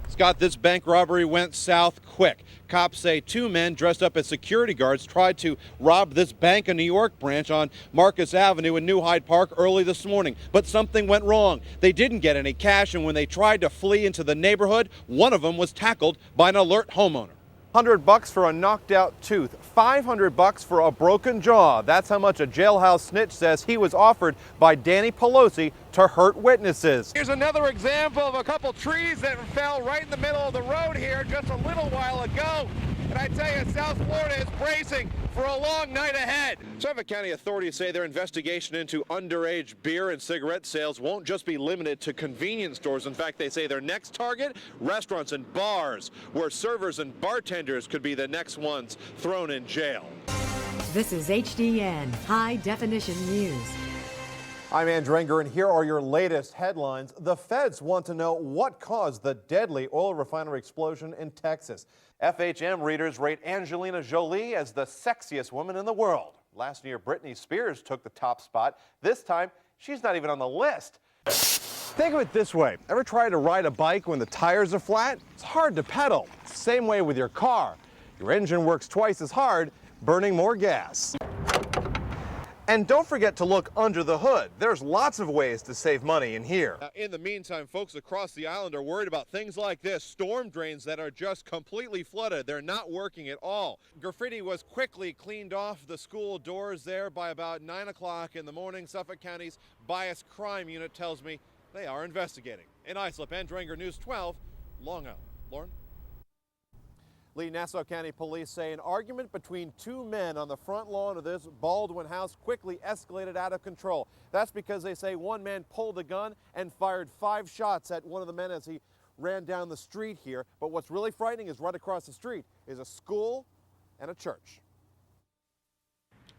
Scott, this bank robbery went south quick. Cops say two men dressed up as security guards tried to rob this bank in New York branch on Marcus Avenue in New Hyde Park early this morning. But something went wrong. They didn't get any cash, and when they tried to flee into the neighborhood, one of them was tackled by an alert homeowner. $100 for a knocked out tooth, $500 for a broken jaw. That's how much a jailhouse snitch says he was offered by Danny Pelosi to hurt witnesses. Here's another example of a couple trees that fell right in the middle of the road here just a little while ago. And I tell you, South Florida is bracing for a long night ahead. Suffolk County authorities say their investigation into underage beer and cigarette sales won't just be limited to convenience stores. In fact, they say their next target, restaurants and bars, where servers and bartenders could be the next ones thrown in jail. This is HDN, High Definition News. I'm Andrew Ehinger, and here are your latest headlines. The feds want to know what caused the deadly oil refinery explosion in Texas. FHM readers rate Angelina Jolie as the sexiest woman in the world. Last year, Britney Spears took the top spot. This time, she's not even on the list. Think of it this way. Ever tried to ride a bike when the tires are flat? It's hard to pedal. Same way with your car. Your engine works twice as hard, burning more gas. And don't forget to look under the hood. There's lots of ways to save money in here. Now, in the meantime, folks across the island are worried about things like this. Storm drains that are just completely flooded. They're not working at all. Graffiti was quickly cleaned off the school doors there by about 9 o'clock in the morning. Suffolk County's Bias Crime Unit tells me they are investigating. In Islip, Andrew Ehinger, News 12, Long Island. Lauren? Lee, Nassau County Police say an argument between two men on the front lawn of this Baldwin house quickly escalated out of control. That's because they say one man pulled a gun and fired 5 shots at one of the men as he ran down the street here. But what's really frightening is right across the street is a school and a church.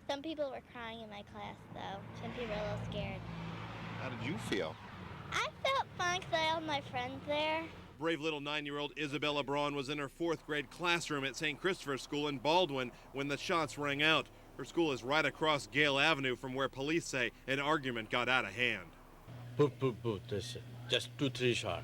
Some people were crying in my class, though. Some people were a little scared. How did you feel? I felt fine because I had all my friends there. Brave little 9-year-old Isabella Braun was in her 4th grade classroom at St. Christopher's School in Baldwin when the shots rang out. Her school is right across Gale Avenue from where police say an argument got out of hand. Just 2-3 shots.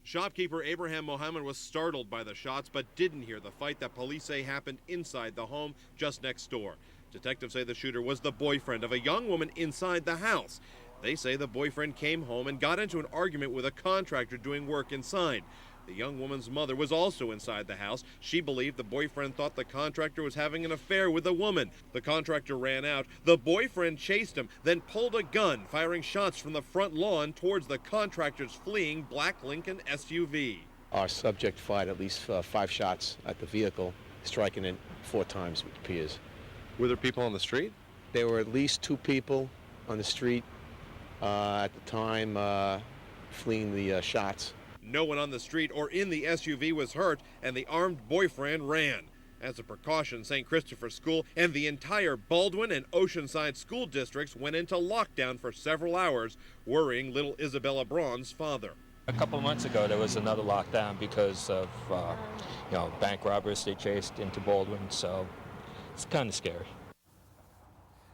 Shopkeeper Abraham Mohammed was startled by the shots but didn't hear the fight that police say happened inside the home just next door. Detectives say the shooter was the boyfriend of a young woman inside the house. They say the boyfriend came home and got into an argument with a contractor doing work inside. The young woman's mother was also inside the house. She believed the boyfriend thought the contractor was having an affair with a woman. The contractor ran out. The boyfriend chased him, then pulled a gun, firing shots from the front lawn towards the contractor's fleeing black Lincoln SUV. Our subject fired at least 5 shots at the vehicle, striking it 4 times, it appears. Were there people on the street? There were at least 2 people on the street at the time fleeing the shots. No one on the street or in the SUV was hurt, and the armed boyfriend ran. As a precaution, St. Christopher's School and the entire Baldwin and Oceanside school districts went into lockdown for several hours, worrying little Isabella Braun's father. A couple of months ago, there was another lockdown because of bank robbers they chased into Baldwin, so it's kind of scary.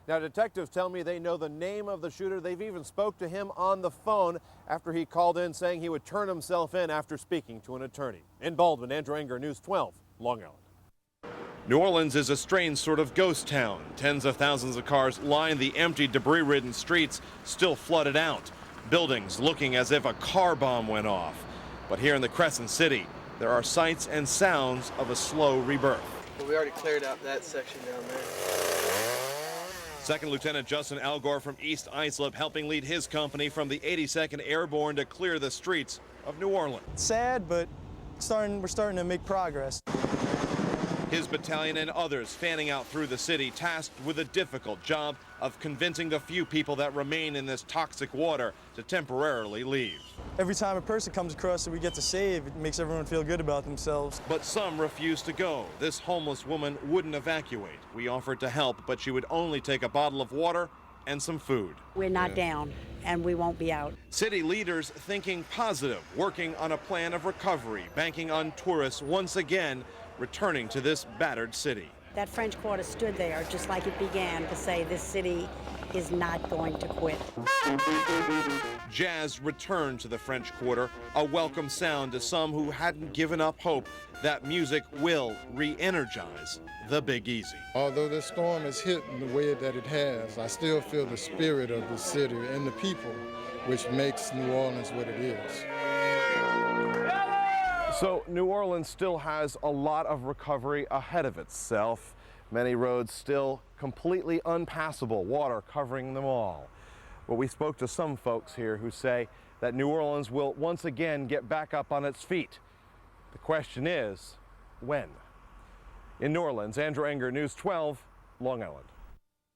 Now, detectives tell me they know the name of the shooter. They've even spoke to him on the phone after he called in saying he would turn himself in after speaking to an attorney. In Baldwin, Andrew Ehinger, News 12, Long Island. New Orleans is a strange sort of ghost town. Tens of thousands of cars line the empty, debris-ridden streets, still flooded out. Buildings looking as if a car bomb went off. But here in the Crescent City, there are sights and sounds of a slow rebirth. Well, we already cleared out that section down there. Second Lieutenant Justin Algor from East Islip helping lead his company from the 82nd Airborne to clear the streets of New Orleans. Sad, but we're starting to make progress. His battalion and others fanning out through the city, tasked with a difficult job of convincing the few people that remain in this toxic water to temporarily leave. Every time a person comes across that we get to save, it makes everyone feel good about themselves. But some refuse to go. This homeless woman wouldn't evacuate. We offered to help, but she would only take a bottle of water and some food. We're not down, and we won't be out. City leaders thinking positive, working on a plan of recovery, banking on tourists once again returning to this battered city. That French Quarter stood there just like it began to say this city is not going to quit. Jazz returned to the French Quarter, a welcome sound to some who hadn't given up hope that music will re-energize the Big Easy. Although this storm has hit in the way that it has, I still feel the spirit of the city and the people, which makes New Orleans what it is. So New Orleans still has a lot of recovery ahead of itself. Many roads still completely unpassable, water covering them all. But we spoke to some folks here who say that New Orleans will once again get back up on its feet. The question is, when? In New Orleans, Andrew Ehinger, News 12, Long Island.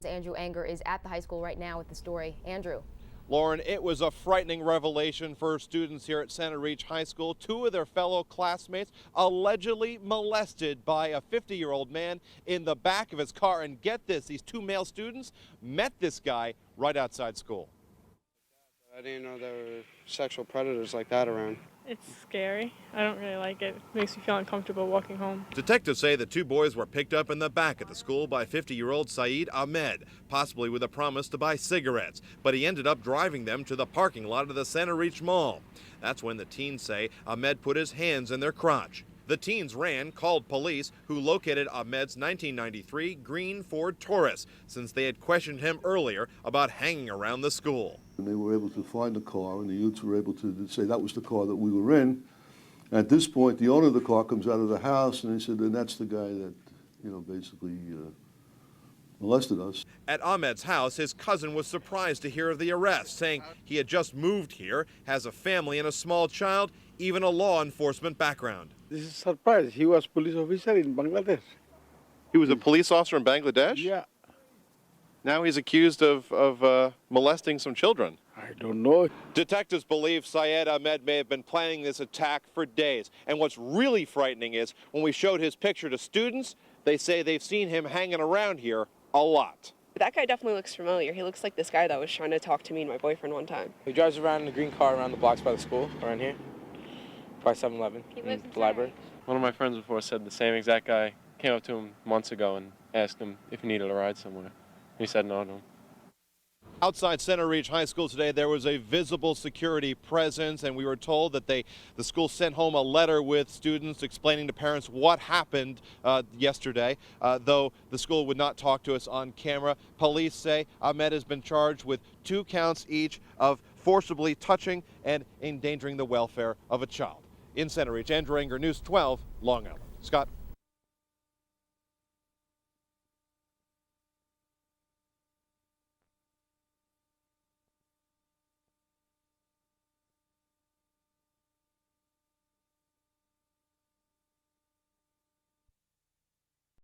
Andrew Ehinger is at the high school right now with the story. Andrew. Lauren, it was a frightening revelation for students here at Center Reach High School. Two of their fellow classmates allegedly molested by a 50-year-old man in the back of his car. And get this, these two male students met this guy right outside school. I didn't know there were sexual predators like that around. It's scary. I don't really like it. It makes me feel uncomfortable walking home. Detectives say the two boys were picked up in the back of the school by 50-year-old Saeed Ahmed, possibly with a promise to buy cigarettes. But he ended up driving them to the parking lot of the Center Reach Mall. That's when the teens say Ahmed put his hands in their crotch. The teens ran, called police, who located Ahmed's 1993 green Ford Taurus, since they had questioned him earlier about hanging around the school. And they were able to find the car, and the youths were able to say that was the car that we were in. At this point, the owner of the car comes out of the house, and they said, and that's the guy that, basically molested us. At Ahmed's house, his cousin was surprised to hear of the arrest, saying he had just moved here, has a family and a small child, even a law enforcement background. This is a surprise. He was police officer in Bangladesh. He was a police officer in Bangladesh? Yeah. Now he's accused of molesting some children. I don't know. Detectives believe Syed Ahmed may have been planning this attack for days. And what's really frightening is when we showed his picture to students, they say they've seen him hanging around here a lot. That guy definitely looks familiar. He looks like this guy that was trying to talk to me and my boyfriend one time. He drives around in a green car around the blocks by the school, around here, by 7-Eleven, in the library. One of my friends before said the same exact guy came up to him months ago and asked him if he needed a ride somewhere. He said no to him. Outside Center Reach High School today, there was a visible security presence, and we were told that the school sent home a letter with students explaining to parents what happened yesterday, though the school would not talk to us on camera. Police say Ahmed has been charged with 2 counts each of forcibly touching and endangering the welfare of a child. In Center Reach, Andrew Ehinger, News 12, Long Island. Scott?